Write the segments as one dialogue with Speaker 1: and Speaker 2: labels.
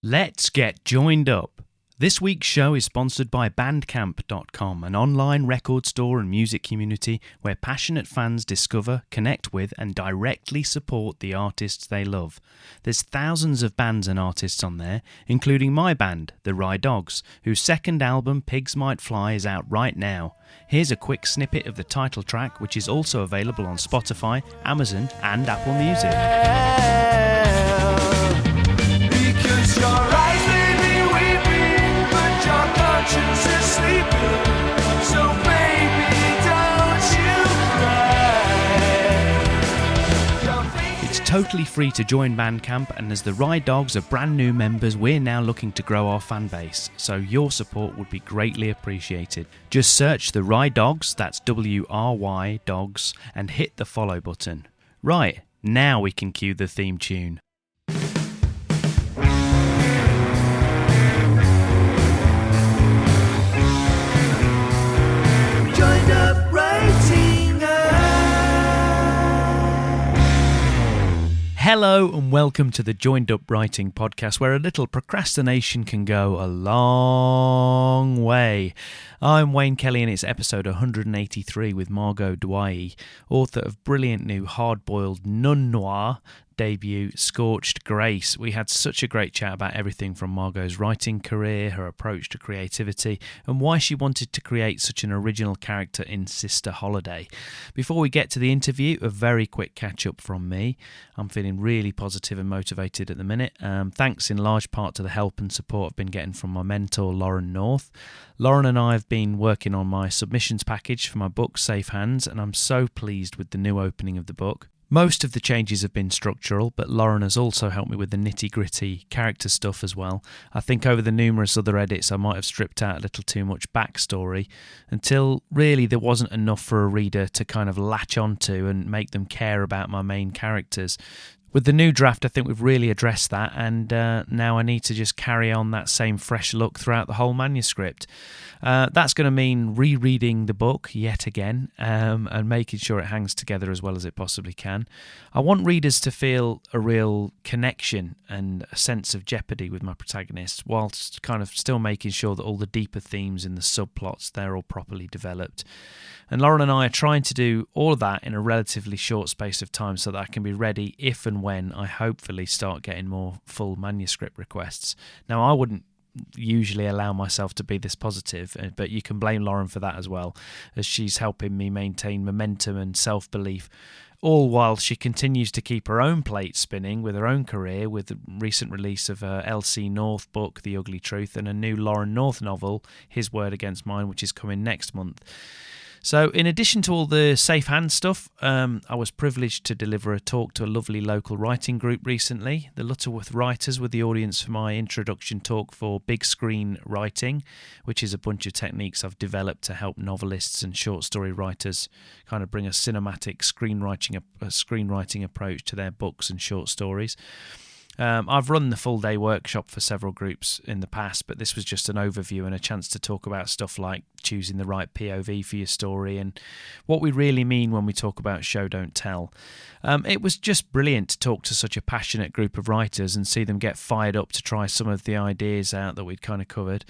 Speaker 1: Let's get joined up. This week's show is sponsored by Bandcamp.com, an online record store and music community where passionate fans discover, connect with, and directly support the artists they love. There's thousands of bands and artists on there, including my band, the Rye Dogs, whose second album, Pigs Might Fly, is out right now. Here's a quick snippet of the title track, which is also available on Spotify, Amazon, and Apple Music.
Speaker 2: Because your eyes may be weeping, but your conscience is sleeping. So baby, don't you cry.
Speaker 1: It's totally free to join Bandcamp, and as the Rye Dogs are brand new members, we're now looking to grow our fan base, so your support would be greatly appreciated. Just search the Rye Dogs, that's W-R-Y Dogs, and hit the follow button. Right, now we can cue the theme tune.
Speaker 2: Joined up writing.
Speaker 1: Hello and welcome to the Joined Up Writing podcast, where a little procrastination can go a long way. I'm Wayne Kelly and it's episode 183 with Margot Douaihy, author of brilliant new hard-boiled nun-noir debut, Scorched Grace. We had such a great chat about everything from Margot's writing career, her approach to creativity, and why she wanted to create such an original character in Sister Holiday. Before we get to the interview, a very quick catch-up from me. I'm feeling really positive and motivated at the minute, thanks in large part to the help and support I've been getting from my mentor, Lauren North. Lauren and I have been working on my submissions package for my book, Safe Hands, and I'm so pleased with the new opening of the book. Most of the changes have been structural, but Lauren has also helped me with the nitty-gritty character stuff as well. I think over the numerous other edits I might have stripped out a little too much backstory until really there wasn't enough for a reader to kind of latch onto and make them care about my main characters. With the new draft, I think we've really addressed that, and now I need to just carry on that same fresh look throughout the whole manuscript. That's going to mean rereading the book yet again and making sure it hangs together as well as it possibly can. I want readers to feel a real connection and a sense of jeopardy with my protagonists, whilst kind of still making sure that all the deeper themes and the subplots, they're all properly developed. And Lauren and I are trying to do all of that in a relatively short space of time so that I can be ready if and when I hopefully start getting more full manuscript requests. Now, I wouldn't usually allow myself to be this positive, but you can blame Lauren for that as well, as she's helping me maintain momentum and self-belief, all while she continues to keep her own plate spinning with her own career, with the recent release of her L.C. North book, The Ugly Truth, and a new Lauren North novel, His Word Against Mine, which is coming next month. So in addition to all the safe hand stuff, I was privileged to deliver a talk to a lovely local writing group recently. The Lutterworth Writers were the audience for my introduction talk for big screen writing, which is a bunch of techniques I've developed to help novelists and short story writers kind of bring a cinematic screenwriting approach to their books and short stories. I've run the full-day workshop for several groups in the past, but this was just an overview and a chance to talk about stuff like choosing the right POV for your story and what we really mean when we talk about show, don't tell. It was just brilliant to talk to such a passionate group of writers and see them get fired up to try some of the ideas out that we'd kind of covered.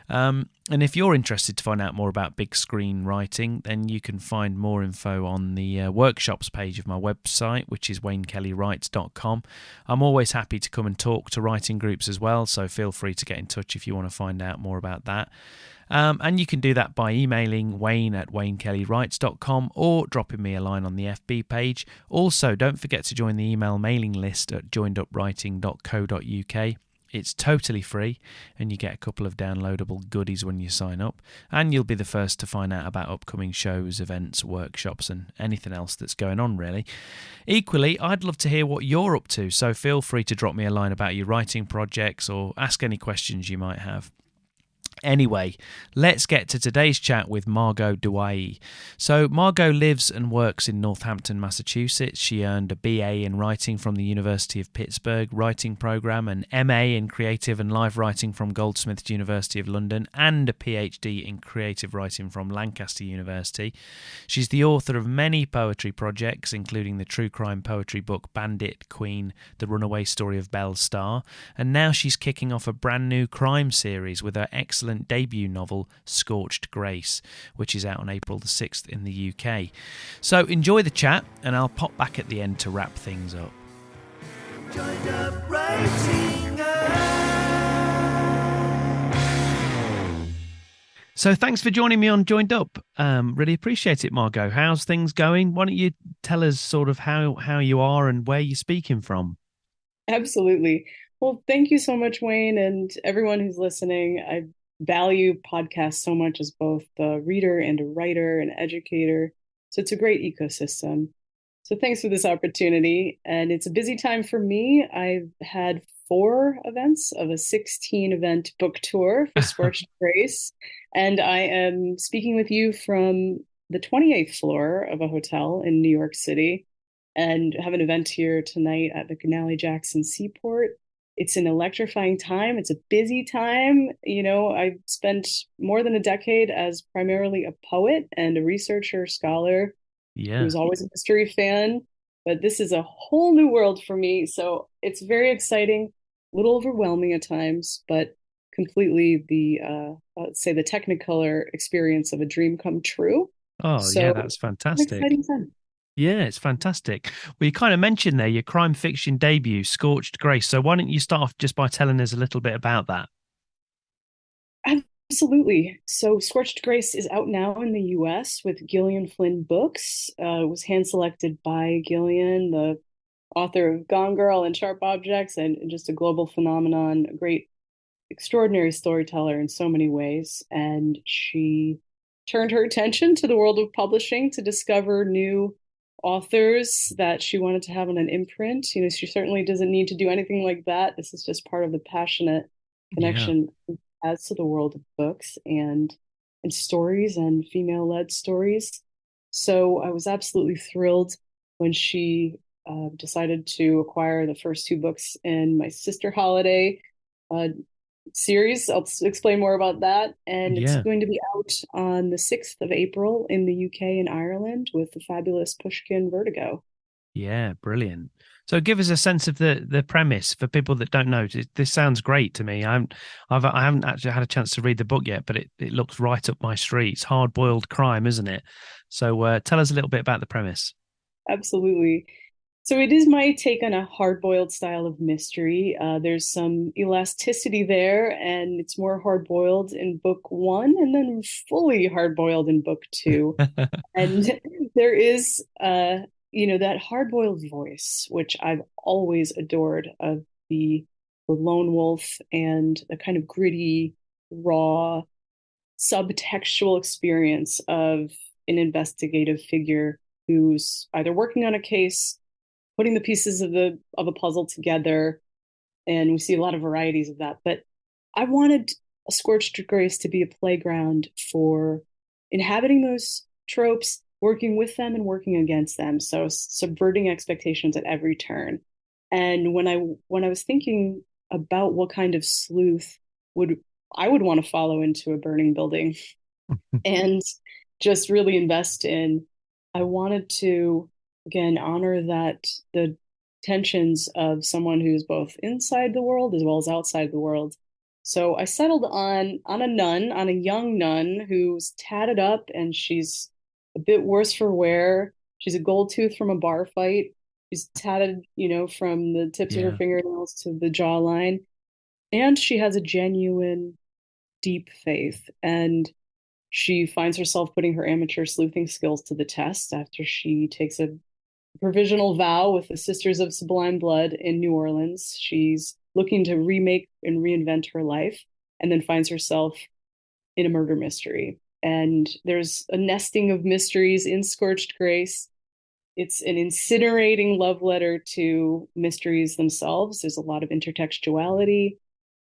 Speaker 1: And if you're interested to find out more about big screen writing, then you can find more info on the workshops page of my website, which is waynekellywrites.com. I'm always happy to come and talk to writing groups as well, so feel free to get in touch if you want to find out more about that. And you can do that by emailing wayne@waynekellywrites.com or dropping me a line on the FB page. Also, don't forget to join the email mailing list at joinedupwriting.co.uk. It's totally free, and you get a couple of downloadable goodies when you sign up, and you'll be the first to find out about upcoming shows, events, workshops, and anything else that's going on, really. Equally, I'd love to hear what you're up to, so feel free to drop me a line about your writing projects or ask any questions you might have. Anyway, let's get to today's chat with Margot Douaihy. So, Margot lives and works in Northampton, Massachusetts. She earned a BA in writing from the University of Pittsburgh writing program, an MA in creative and life writing from Goldsmiths University of London, and a PhD in creative writing from Lancaster University. She's the author of many poetry projects, including the true crime poetry book Bandit, Queen, the Runaway story of Belle, Starr, and now she's kicking off a brand new crime series with her excellent debut novel Scorched Grace, which is out on April the 6th in the UK. So enjoy the chat, and I'll pop back at the end to wrap things up.
Speaker 2: Joined up writing.
Speaker 1: So thanks for joining me on Joined Up. Really appreciate it, Margot. How's things going? Why don't you tell us sort of how you are and where you're speaking from?
Speaker 3: Absolutely. Well, thank you so much, Wayne, and everyone who's listening. I value podcasts so much as both a reader and a writer and educator. So it's a great ecosystem. So thanks for this opportunity. And it's a busy time for me. I've had 4 events of a 16-event book tour for Scorched Grace. And I am speaking with you from the 28th floor of a hotel in New York City and have an event here tonight at the Canali Jackson Seaport. It's an electrifying time. It's a busy time. You know, I've spent more than a decade as primarily a poet and a researcher, scholar, who's always a mystery fan. But this is a whole new world for me. So it's very exciting, a little overwhelming at times, but completely let's say the Technicolor experience of a dream come true.
Speaker 1: Oh,
Speaker 3: so
Speaker 1: yeah, that's fantastic.
Speaker 3: An exciting time.
Speaker 1: Yeah, it's fantastic. Well, you kind of mentioned there your crime fiction debut, Scorched Grace. So why don't you start off just by telling us a little bit about that?
Speaker 3: Absolutely. So Scorched Grace is out now in the US with Gillian Flynn Books. It was hand-selected by Gillian, the author of Gone Girl and Sharp Objects, and just a global phenomenon, a great, extraordinary storyteller in so many ways. And she turned her attention to the world of publishing to discover new authors that she wanted to have on an imprint. You know, she certainly doesn't need to do anything like that. This is just part of the passionate connection as to the world of books and stories and female-led stories. So I was absolutely thrilled when she decided to acquire the first 2 books in my Sister Holiday series. I'll explain more about that. And it's going to be out on the 6th of April in the UK and Ireland with the fabulous Pushkin Vertigo.
Speaker 1: Yeah, brilliant. So give us a sense of the premise for people that don't know. This sounds great to me. I haven't actually had a chance to read the book yet, but it looks right up my street. It's hard-boiled crime, isn't it? So tell us a little bit about the premise.
Speaker 3: Absolutely. So it is my take on a hard-boiled style of mystery. There's some elasticity there, and it's more hard-boiled in book 1 and then fully hard-boiled in book 2. And there is, that hard-boiled voice, which I've always adored, of the lone wolf and the kind of gritty, raw, subtextual experience of an investigative figure who's either working on a case, putting the pieces of a puzzle together, and we see a lot of varieties of that. But I wanted a Scorched Grace to be a playground for inhabiting those tropes, working with them and working against them. So subverting expectations at every turn. And when I was thinking about what kind of sleuth I would want to follow into a burning building and just really invest in, I wanted to, again, honor that the tensions of someone who's both inside the world as well as outside the world. So I settled on a young nun who's tatted up, and she's a bit worse for wear. She's a gold tooth from a bar fight. She's tatted, from the tips of her fingernails to the jawline. And she has a genuine, deep faith. And she finds herself putting her amateur sleuthing skills to the test after she takes a provisional vow with the Sisters of Sublime Blood in New Orleans. She's looking to remake and reinvent her life, and then finds herself in a murder mystery. And there's a nesting of mysteries in Scorched Grace. It's an incinerating love letter to mysteries themselves. There's a lot of intertextuality.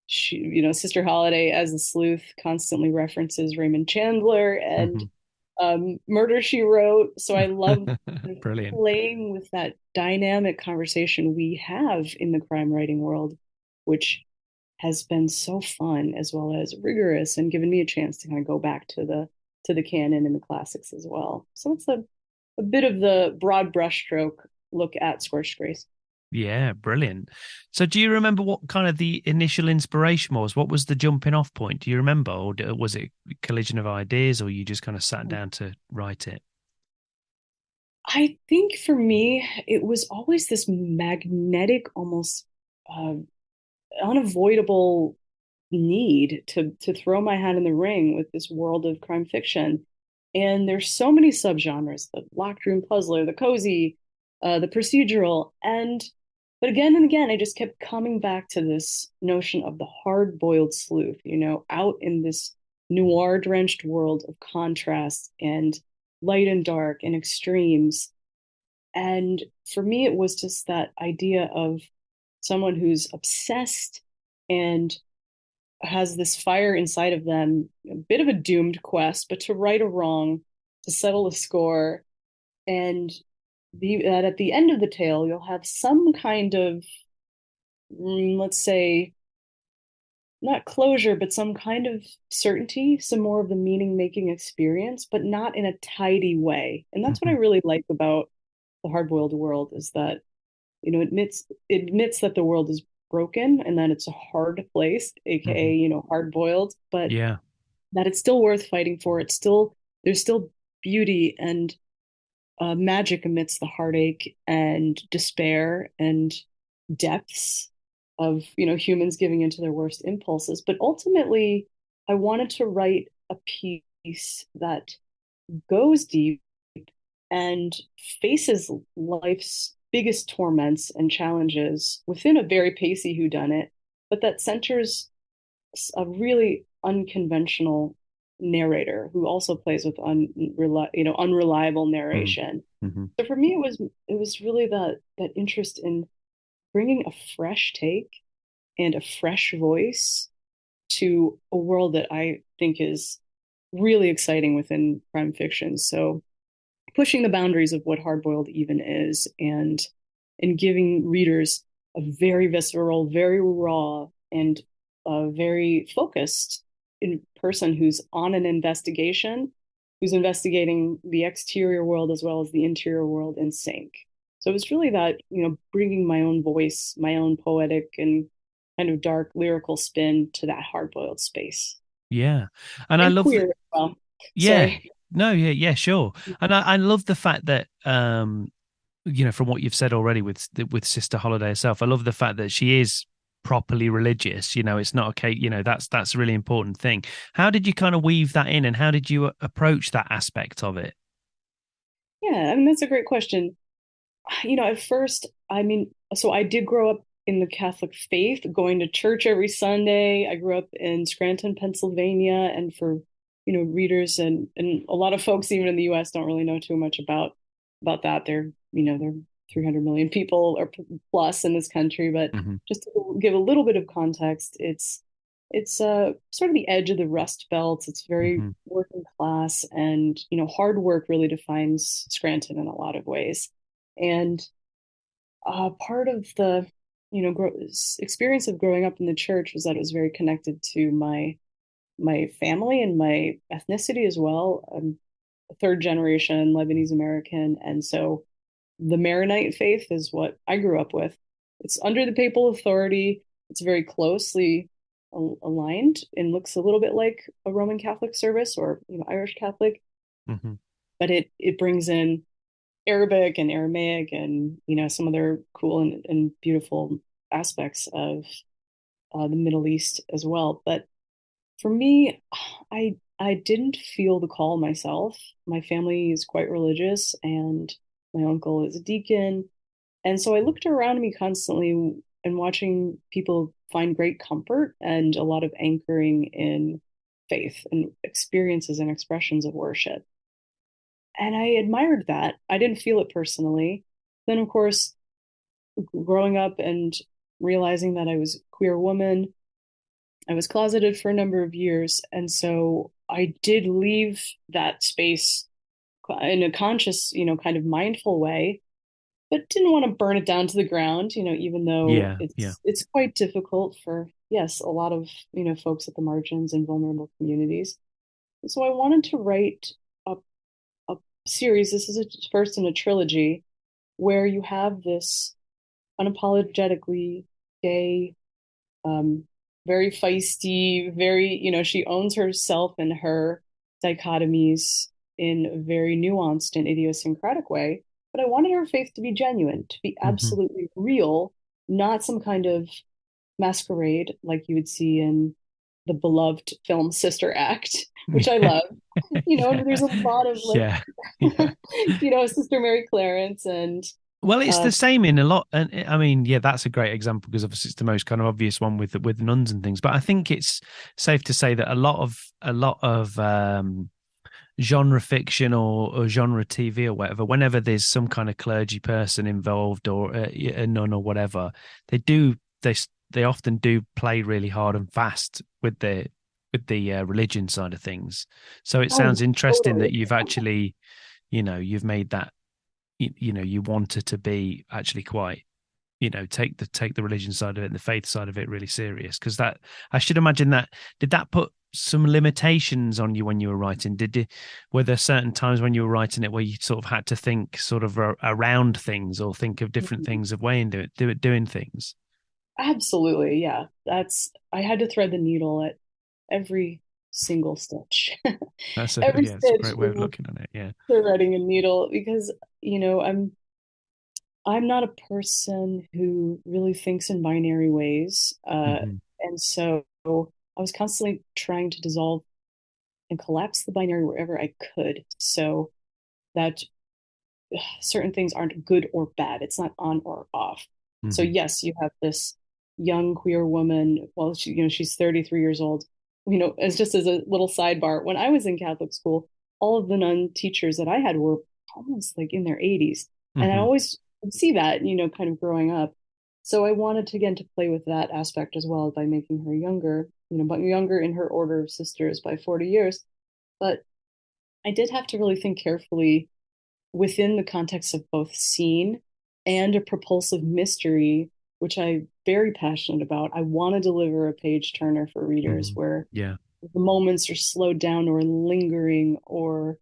Speaker 3: she, Sister Holiday as a sleuth constantly references Raymond Chandler and
Speaker 1: Hmm.
Speaker 3: Murder, She Wrote. So I love kind of
Speaker 1: Brilliant.
Speaker 3: playing with that dynamic conversation we have in the crime writing world, which has been so fun as well as rigorous and given me a chance to kind of go back to the canon and the classics as well. So it's a bit of the broad brushstroke look at Scorched Grace.
Speaker 1: Yeah, brilliant. So do you remember what kind of the initial inspiration was? What was the jumping off point? Do you remember? Or was it a collision of ideas, or you just kind of sat down to write it?
Speaker 3: I think for me, it was always this magnetic, almost uh, unavoidable need to throw my hat in the ring with this world of crime fiction. And there's so many subgenres: the locked room puzzler, the cozy, the procedural, and but again and again, I just kept coming back to this notion of the hard-boiled sleuth, out in this noir-drenched world of contrast and light and dark and extremes. And for me, it was just that idea of someone who's obsessed and has this fire inside of them, a bit of a doomed quest, but to right a wrong, to settle a score, and that at the end of the tale, you'll have some kind of, let's say, not closure, but some kind of certainty, some more of the meaning making experience, but not in a tidy way. And that's what I
Speaker 1: Hmm.
Speaker 3: really like about the hard boiled world is that, it admits that the world is broken and that it's a hard place, aka,
Speaker 1: Hmm.
Speaker 3: hard boiled, but
Speaker 1: Yeah.
Speaker 3: that it's still worth fighting for. There's still beauty and magic amidst the heartache and despair and depths of humans giving into their worst impulses. But ultimately, I wanted to write a piece that goes deep and faces life's biggest torments and challenges within a very pacey whodunit, but that centers a really unconventional narrator who also plays with unreliable
Speaker 1: Hmm.
Speaker 3: narration.
Speaker 1: Hmm.
Speaker 3: So for me, it was really that interest in bringing a fresh take and a fresh voice to a world that I think is really exciting within crime fiction. So pushing the boundaries of what hardboiled even is, and giving readers a very visceral, very raw, and very focused in person who's on an investigation, who's investigating the exterior world as well as the interior world in sync. So it's really that, bringing my own voice, my own poetic and kind of dark lyrical spin to that hard-boiled space.
Speaker 1: Yeah. And I
Speaker 3: And
Speaker 1: love that.
Speaker 3: queer as well.
Speaker 1: Yeah.
Speaker 3: Sorry.
Speaker 1: No, yeah, yeah, sure. And I love the fact that from what you've said already with Sister Holiday herself, I love the fact that she is properly religious. It's not okay. That's a really important thing. How did you kind of weave that in, and how did you approach that aspect of it?
Speaker 3: Yeah, I mean, that's a great question. At first, I mean, so I did grow up in the Catholic faith, going to church every Sunday. I grew up in Scranton, Pennsylvania, and for, readers and a lot of folks even in the US don't really know too much about that. There are 300 million people or plus in this country, but
Speaker 1: Hmm.
Speaker 3: just to give a little bit of context, it's sort of the edge of the Rust Belt. It's very
Speaker 1: Hmm.
Speaker 3: working class, and hard work really defines Scranton in a lot of ways. And part of the experience of growing up in the church was that it was very connected to my family and my ethnicity as well. I'm a third generation Lebanese American, and so the Maronite faith is what I grew up with. It's under the papal authority. It's very closely aligned and looks a little bit like a Roman Catholic service or Irish Catholic,
Speaker 1: Hmm.
Speaker 3: but it brings in Arabic and Aramaic and some other cool and beautiful aspects of the Middle East as well. But for me, I didn't feel the call myself. My family is quite religious, and my uncle is a deacon, and so I looked around me constantly and watching people find great comfort and a lot of anchoring in faith and experiences and expressions of worship. And I admired that. I didn't feel it personally. Then, of course, growing up and realizing that I was a queer woman, I was closeted for a number of years, and so I did leave that space in a conscious, kind of mindful way, but didn't want to burn it down to the ground, even though
Speaker 1: Yeah, yeah.
Speaker 3: it's quite difficult for, yes, a lot of, folks at the margins and vulnerable communities. So I wanted to write a, a series. This is a first in a trilogy where you have this unapologetically gay, um, very feisty, very, she owns herself and her dichotomies in a very nuanced and idiosyncratic way. But I wanted her faith to be genuine, to be
Speaker 1: Hmm.
Speaker 3: absolutely real, not some kind of masquerade like you would see in the beloved film Sister Act, which I love.
Speaker 1: Yeah,
Speaker 3: And there's a lot of like,
Speaker 1: yeah, yeah.
Speaker 3: Sister Mary Clarence and
Speaker 1: Well, it's
Speaker 3: uh,
Speaker 1: the same in a lot, and I mean, yeah, that's a great example because obviously it's the most kind of obvious one with nuns and things. But I think it's safe to say that a lot of genre fiction or genre TV or whatever, whenever there's some kind of clergy person involved or a nun or whatever, they do they often do play really hard and fast with the religion side of things. So it
Speaker 3: oh,
Speaker 1: sounds interesting that
Speaker 3: totally.
Speaker 1: you've actually, you've made that, you want it to be actually quite, take the religion side of it and the faith side of it really serious, because that, I should imagine, that did that put some limitations on you when you were writing? Were there certain times when you were writing it where you sort of had to think sort of around things or think of different things of way and doing things?
Speaker 3: Absolutely, yeah. I had to thread the needle at every single stitch.
Speaker 1: That's a
Speaker 3: Every
Speaker 1: Yeah, it's a
Speaker 3: stitch
Speaker 1: great way of
Speaker 3: is
Speaker 1: looking at it. Yeah.
Speaker 3: threading a needle because, I'm not a person who really thinks in binary ways.
Speaker 1: Hmm.
Speaker 3: And so I was constantly trying to dissolve and collapse the binary wherever I could so that certain things aren't good or bad. It's not on or off. So
Speaker 1: Hmm.
Speaker 3: yes, you have this young queer woman. Well, she's 33 years old. As just as a little sidebar, when I was in Catholic school, all of the nun teachers that I had were almost like in their 80s. And I
Speaker 1: Hmm.
Speaker 3: always would see that, kind of growing up. So I wanted to, again, to play with that aspect as well by making her younger, but younger in her order of sisters by 40 years. But I did have to really think carefully within the context of both scene and a propulsive mystery, which I'm very passionate about. I want to deliver a page turner for readers
Speaker 1: Hmm.
Speaker 3: where
Speaker 1: Yeah.
Speaker 3: the moments are slowed down or lingering, or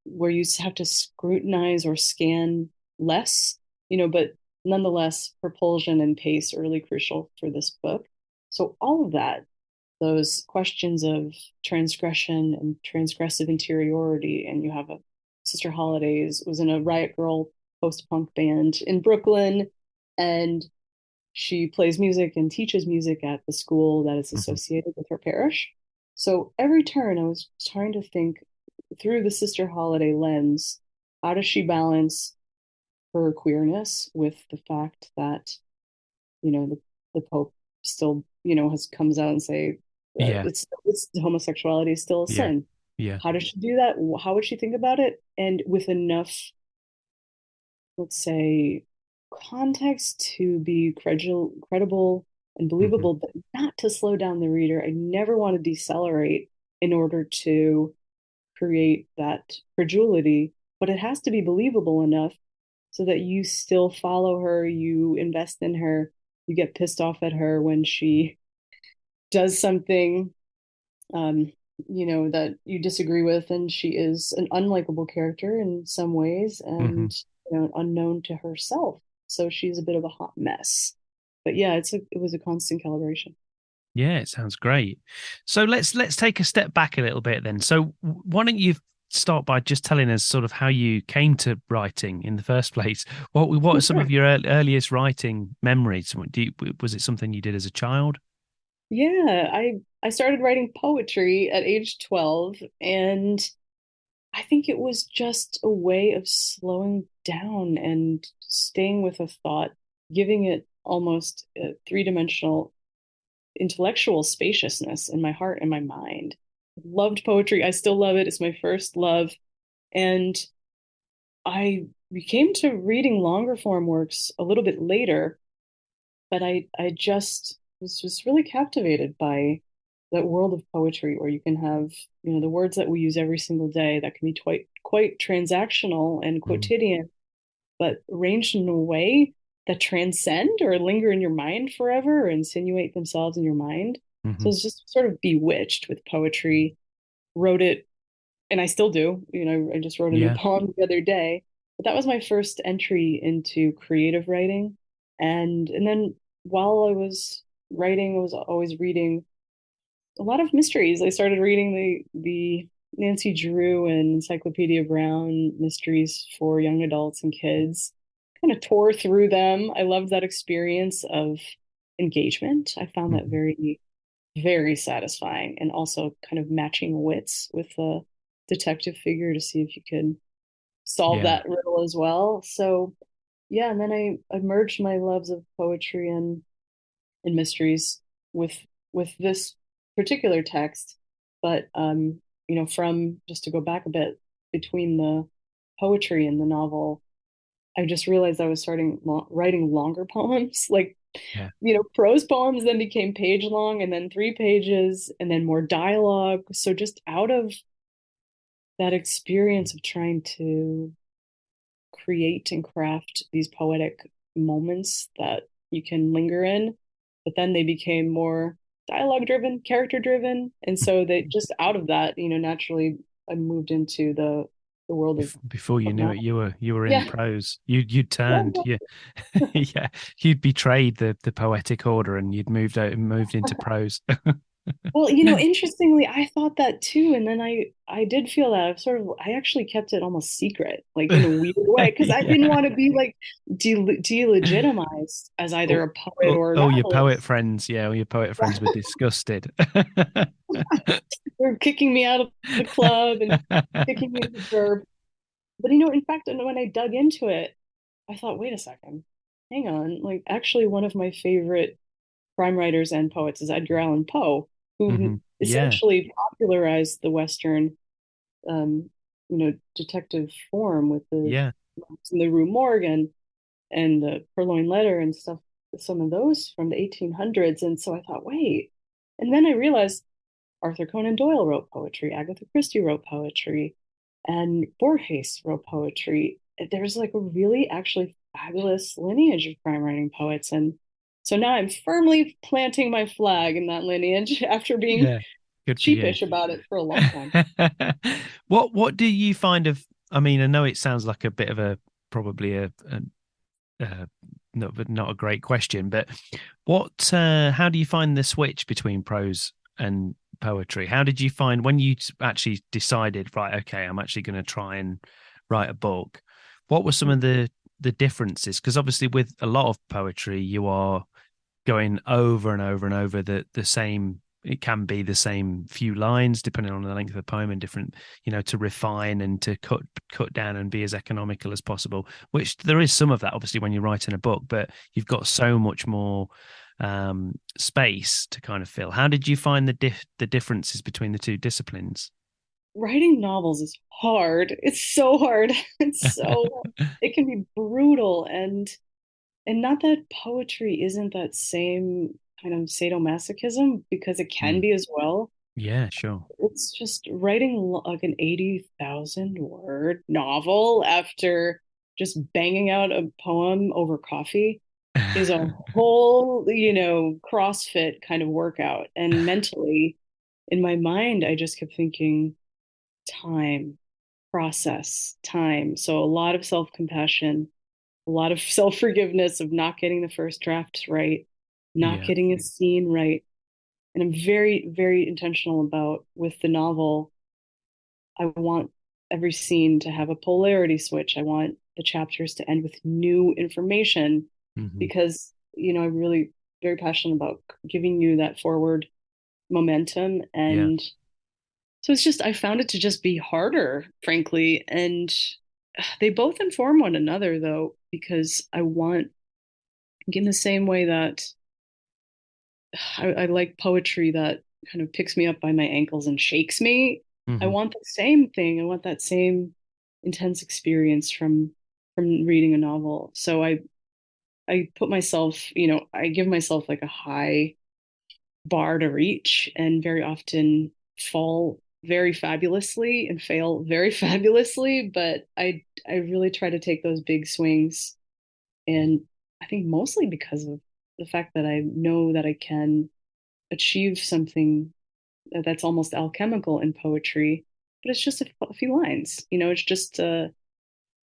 Speaker 3: where you have to scrutinize or scan less, but nonetheless, propulsion and pace are really crucial for this book. So all of that, those questions of transgression and transgressive interiority, and you have a Sister Holidays was in a Riot Girl post-punk band in Brooklyn, and she plays music and teaches music at the school that is
Speaker 1: Hmm.
Speaker 3: associated with her parish. So every turn I was trying to think through the Sister Holiday lens, how does she balance her queerness with the fact that, the Pope still, has comes out and say
Speaker 1: Yeah.
Speaker 3: it's homosexuality is still a
Speaker 1: Yeah.
Speaker 3: sin.
Speaker 1: Yeah.
Speaker 3: How does she do that? How would she think about it? And with enough, let's say, context to be credible and
Speaker 1: Hmm.
Speaker 3: believable, but not to slow down the reader. I never want to decelerate in order to create that credulity, but it has to be believable enough so that you still follow her, you invest in her, you get pissed off at her when she does something um, that you disagree with, and she is an unlikable character in some ways,
Speaker 1: Hmm.
Speaker 3: and unknown to herself. So she's a bit of a hot mess. But yeah, it was a constant calibration.
Speaker 1: Yeah, it sounds great. So let's take a step back a little bit then. So why don't you start by just telling us sort of how you came to writing in the first place? What are some
Speaker 3: Sure.
Speaker 1: of your earliest writing memories? Was it something you did as a child?
Speaker 3: Yeah, I started writing poetry at age 12, and I think it was just a way of slowing down and staying with a thought, giving it almost a three-dimensional intellectual spaciousness in my heart and my mind. Loved poetry. I still love it. It's my first love. And I came to reading longer form works a little bit later, but I just was just really captivated by that world of poetry where you can have, the words that we use every single day that can be quite transactional and
Speaker 1: Mm.
Speaker 3: quotidian, but arranged in a way that transcend or linger in your mind forever or insinuate themselves in your mind. So
Speaker 1: Hmm.
Speaker 3: it's just sort of bewitched with poetry. Wrote it, and I still do. I just wrote a new
Speaker 1: Yeah.
Speaker 3: poem the other day. But that was my first entry into creative writing. And then while I was writing, I was always reading a lot of mysteries. I started reading the Nancy Drew and Encyclopedia Brown mysteries for young adults and kids. Kind of tore through them. I loved that experience of engagement. I found that
Speaker 1: Hmm.
Speaker 3: very, very satisfying, and also kind of matching wits with the detective figure to see if you could solve
Speaker 1: Yeah.
Speaker 3: that riddle as well. So yeah, and then I merged my loves of poetry and mysteries with this particular text. But from just to go back a bit, between the poetry and the novel, I just realized I was starting writing longer poems, like
Speaker 1: Yeah.
Speaker 3: prose poems then became page long, and then 3 pages, and then more dialogue. So just out of that experience of trying to create and craft these poetic moments that you can linger in, but then they became more dialogue driven, character driven. And so they just out of that, naturally I moved into the world
Speaker 1: Before you
Speaker 3: of
Speaker 1: knew it,
Speaker 3: novel.
Speaker 1: you were in
Speaker 3: Yeah.
Speaker 1: prose. You'd turned,
Speaker 3: Yeah.
Speaker 1: yeah, yeah. You'd betrayed the poetic order, and you'd moved into prose.
Speaker 3: Well, interestingly, I thought that too, and then I did feel that I actually kept it almost secret, like in a weird way, because I didn't
Speaker 1: Yeah.
Speaker 3: want to be like delegitimized as either
Speaker 1: Oh,
Speaker 3: a poet or a
Speaker 1: your poet
Speaker 3: novelist.
Speaker 1: friends, yeah, all your poet friends were disgusted.
Speaker 3: They're kicking me out of the club and kicking me to the curb. But in fact, when I dug into it, I thought, wait a second, hang on. Like, actually, one of my favorite crime writers and poets is Edgar Allan Poe,
Speaker 1: Hmm.
Speaker 3: who
Speaker 1: Yeah,
Speaker 3: essentially popularized the Western, detective form with
Speaker 1: yeah,
Speaker 3: the Rue Morgue and the Purloined Letter and stuff. Some of those from the 1800s, and so I thought, wait. And then I realized Arthur Conan Doyle wrote poetry, Agatha Christie wrote poetry, and Borges wrote poetry. There's like a really actually fabulous lineage of crime writing poets. And so now I'm firmly planting my flag in that lineage after being
Speaker 1: yeah. Good for you.
Speaker 3: sheepish about it for a long time.
Speaker 1: What do you find of? I mean, I know it sounds like a bit of a probably uh, not a great question, but how do you find the switch between prose and poetry? How did you find when you actually decided, right, okay, I'm actually going to try and write a book? What were some of the differences? Because obviously, with a lot of poetry, you are going over and over and over the same. It can be the same few lines depending on the length of the poem, and different, to refine and to cut down and be as economical as possible, which there is some of that obviously when you're writing a book, but you've got so much more space to kind of fill. How did you find the differences between the two disciplines?
Speaker 3: Writing novels is hard. It's so hard. It can be brutal, and not that poetry isn't that same kind of sadomasochism, because it can
Speaker 1: Mm.
Speaker 3: be as well.
Speaker 1: Yeah, sure.
Speaker 3: It's just writing like an 80,000 word novel after just banging out a poem over coffee is a whole, CrossFit kind of workout. And mentally, in my mind, I just kept thinking time, process, time. So a lot of self-compassion, a lot of self-forgiveness of not getting the first draft right, not
Speaker 1: Yeah.
Speaker 3: getting a scene right. And I'm very, very intentional about with the novel. I want every scene to have a polarity switch. I want the chapters to end with new information
Speaker 1: Hmm.
Speaker 3: because, I'm really very passionate about giving you that forward momentum.
Speaker 1: Yeah.
Speaker 3: And so it's just, I found it to just be harder, frankly. And they both inform one another, though, because I want, in the same way that I like poetry that kind of picks me up by my ankles and shakes me. I
Speaker 1: Hmm.
Speaker 3: want the same thing. I want that same intense experience from reading a novel. So I put myself, I give myself like a high bar to reach, and very often fall very fabulously and fail very fabulously. But I really try to take those big swings, and I think mostly because of the fact that I know that I can achieve something that's almost alchemical in poetry, but it's just a few lines. It's just 10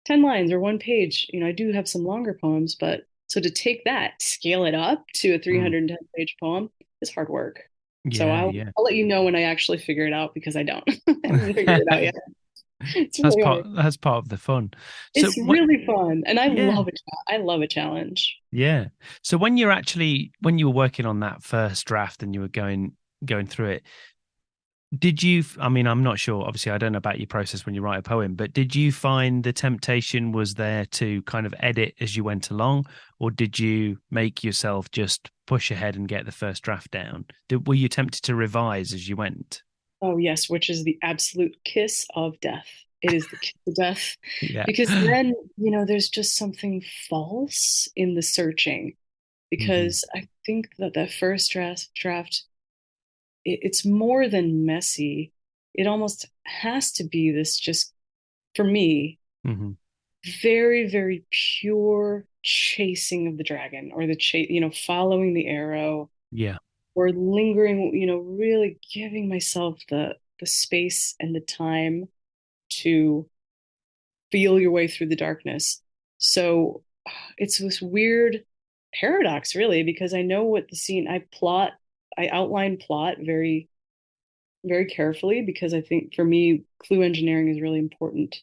Speaker 3: lines or one page. I do have some longer poems, but so to take that, scale it up to a
Speaker 1: Mm.
Speaker 3: 310-page poem is hard work. So
Speaker 1: Yeah,
Speaker 3: I'll
Speaker 1: yeah.
Speaker 3: I'll let you know when I actually figure it out, because I don't. I haven't figured it out yet. It's
Speaker 1: That's
Speaker 3: really hard.
Speaker 1: part of the fun. So
Speaker 3: It's
Speaker 1: what?
Speaker 3: really fun, and
Speaker 1: Yeah,
Speaker 3: I love a challenge.
Speaker 1: yeah. So when you were working on that first draft and you were going through it, did you? I mean, I'm not sure. Obviously, I don't know about your process when you write a poem, but did you find the temptation was there to kind of edit as you went along, or did you make yourself just push ahead and get the first draft down? Were you tempted to revise as you went?
Speaker 3: Oh yes, which is the absolute kiss of death. It is the kiss of death,
Speaker 1: Yeah.
Speaker 3: because then, there's just something false in the searching,
Speaker 1: Hmm.
Speaker 3: because I think that that first draft, it's more than messy. It almost has to be this, just for me,
Speaker 1: Hmm.
Speaker 3: very, very pure chasing of the dragon, or the chase, following the arrow,
Speaker 1: Yeah.
Speaker 3: or lingering, really giving myself the space and the time to feel your way through the darkness. So it's this weird paradox, really, because I know what the scene I outline plot very, very carefully, because I think for me, clue engineering is really important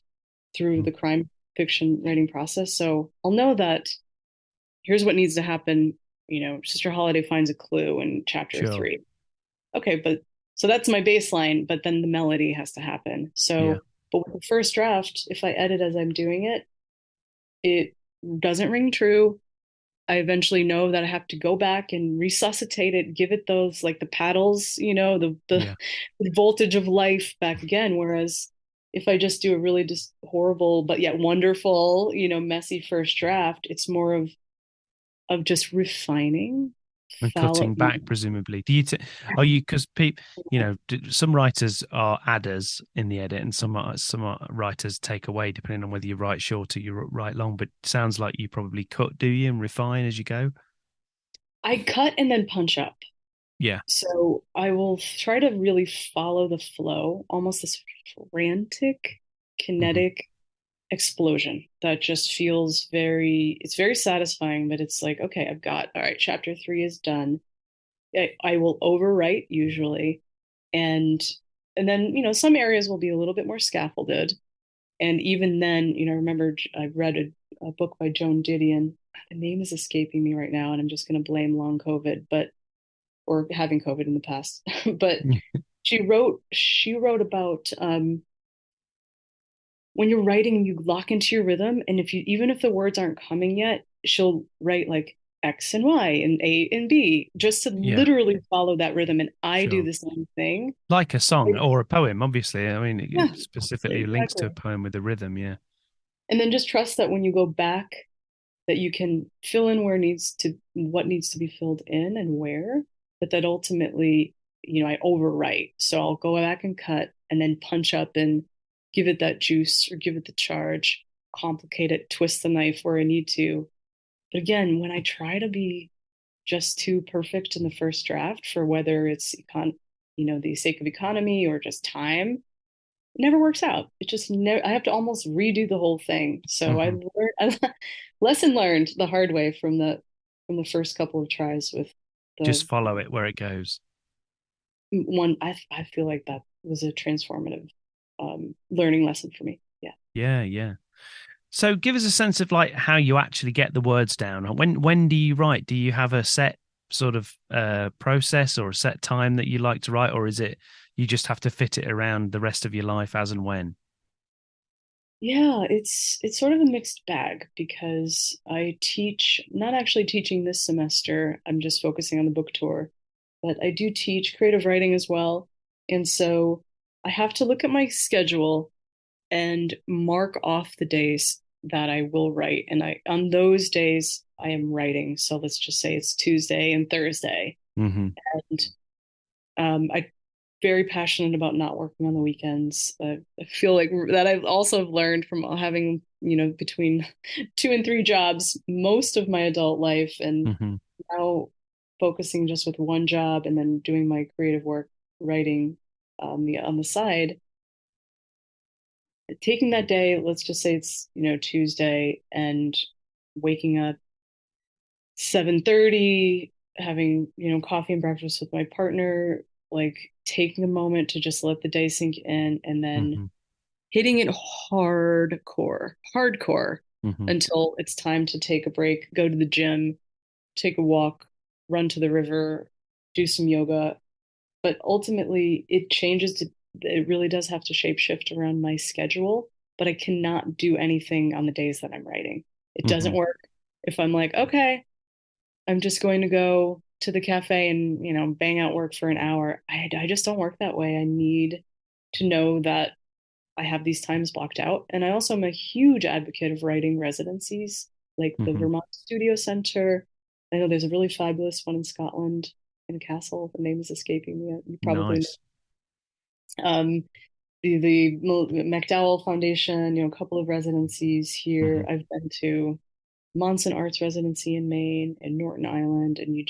Speaker 3: through
Speaker 1: Mm.
Speaker 3: the crime fiction writing process. So I'll know that here's what needs to happen. Sister Holiday finds a clue in chapter
Speaker 1: Sure.
Speaker 3: 3. Okay, but so that's my baseline, but then the melody has to happen.
Speaker 1: Yeah.
Speaker 3: But with the first draft, if I edit as I'm doing it, it doesn't ring true. I eventually know that I have to go back and resuscitate it, give it those, like the paddles,
Speaker 1: Yeah.
Speaker 3: the voltage of life back again. Whereas if I just do a really just horrible but yet wonderful, messy first draft, it's more of just refining,
Speaker 1: And
Speaker 3: fallow.
Speaker 1: cutting back, presumably. Are you, because people, some writers are adders in the edit, and some writers take away, depending on whether you write short or you write long. But it sounds like you probably cut, do you, and refine as you go?
Speaker 3: I cut and then punch up.
Speaker 1: Yeah.
Speaker 3: So I will try to really follow the flow, almost this frantic,
Speaker 1: Hmm.
Speaker 3: kinetic explosion that just feels it's very satisfying, but it's like, okay, all right, chapter 3 is done. I will overwrite usually. And then, some areas will be a little bit more scaffolded. And even then, remember I read a book by Joan Didion. The name is escaping me right now, and I'm just going to blame long COVID, or having COVID in the past. But she wrote about when you're writing, you lock into your rhythm, and even if the words aren't coming yet, she'll write like X and Y and A and B, just to
Speaker 1: Yeah.
Speaker 3: literally follow that rhythm. And I do
Speaker 1: Sure.
Speaker 3: the same thing.
Speaker 1: Like a song or a poem, obviously. I mean,
Speaker 3: Yeah,
Speaker 1: it specifically links to a
Speaker 3: exactly.
Speaker 1: poem with a rhythm. Yeah.
Speaker 3: And then just trust that when you go back, that you can fill in what needs to be filled in and where, but that ultimately, I overwrite. So I'll go back and cut and then punch up and give it that juice, or give it the charge, complicate it, twist the knife where I need to. But again, when I try to be just too perfect in the first draft, for whether it's the sake of economy or just time, it never works out. It just never. I have to almost redo the whole thing. So
Speaker 1: Hmm.
Speaker 3: lesson learned the hard way from the first couple of tries with
Speaker 1: Just
Speaker 3: the
Speaker 1: follow it where it goes.
Speaker 3: one. I feel like that was a transformative learning lesson for me. Yeah.
Speaker 1: Yeah. Yeah. So give us a sense of like how you actually get the words down. When do you write? Do you have a set sort of process or a set time that you like to write, or is it you just have to fit it around the rest of your life as and when?
Speaker 3: Yeah, it's sort of a mixed bag, because I teach, not actually teaching this semester. I'm just focusing on the book tour, but I do teach creative writing as well. And so I have to look at my schedule and mark off the days that I will write. And on those days I am writing. So let's just say it's Tuesday and Thursday.
Speaker 1: Hmm.
Speaker 3: I very passionate about not working on the weekends. I feel like that I've also learned from having, between 2 and 3 jobs most of my adult life, and
Speaker 1: Hmm.
Speaker 3: now focusing just with one job and then doing my creative work, writing on the side. Taking that day, let's just say it's, Tuesday, and waking up 7:30, having, coffee and breakfast with my partner, like taking a moment to just let the day sink in, and then
Speaker 1: Hmm.
Speaker 3: hitting it hardcore
Speaker 1: Hmm.
Speaker 3: until it's time to take a break, go to the gym, take a walk, run to the river, do some yoga. But ultimately, it really does have to shape shift around my schedule, but I cannot do anything on the days that I'm writing. It doesn't
Speaker 1: Hmm.
Speaker 3: work if I'm like, okay, I'm just going to go to the cafe and, bang out work for an hour. I just don't work that way. I need to know that I have these times blocked out. And I also am a huge advocate of writing residencies, like the
Speaker 1: Hmm.
Speaker 3: Vermont Studio Center. I know there's a really fabulous one in Scotland, in a castle. The name is escaping me. You probably
Speaker 1: Nice.
Speaker 3: know. The MacDowell Foundation, a couple of residencies
Speaker 1: Hmm.
Speaker 3: here. I've been to Monson Arts Residency in Maine and Norton Island, and you